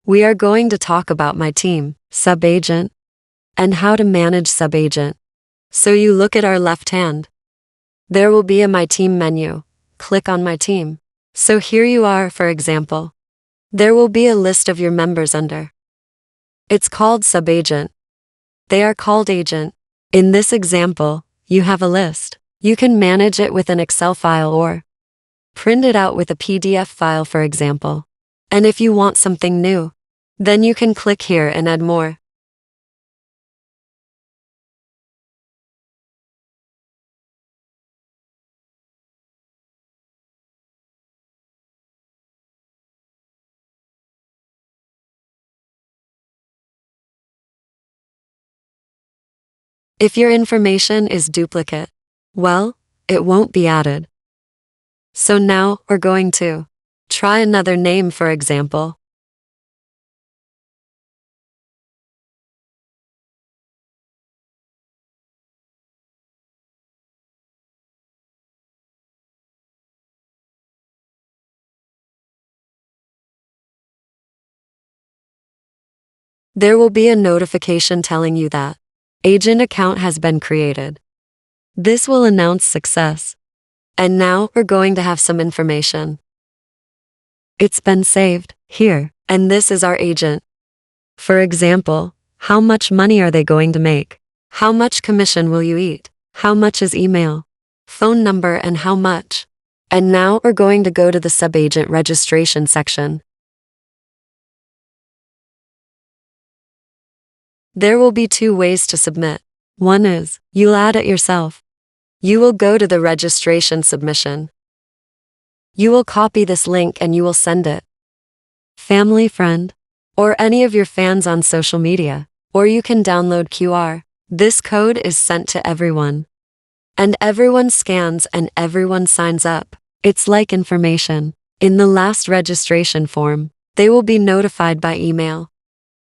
We are going to talk about my team, subagent, and how to manage subagent. So you look at our left hand. There will be a My Team menu. Click on My Team. So here you are, for example. There will be a list of your members under. It's called subagent. They are called agent. In this example, you have a list. You can manage it with an Excel file or print it out with a PDF file, for example. And if you want something new, then you can click here and add more. If your information is duplicate, well, it won't be added. So now we're going to try another name, for example. There will be a notification telling you that agent account has been created. This will announce success. And now we're going to have some information. It's been saved here, and this is our agent. For example, how much money are they going to make? How much commission will you eat? How much is email, phone number, and how much? And now we're going to go to the subagent registration section. There will be two ways to submit. One is, you'll add it yourself. You will go to the registration submission. You will copy this link and you will send it. Family, friend, or any of your fans on social media. Or you can download QR. This code is sent to everyone. And everyone scans and everyone signs up. It's like information. In the last registration form, they will be notified by email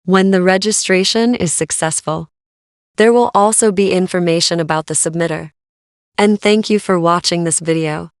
when the registration is successful. There will also be information about the submitter. And thank you for watching this video.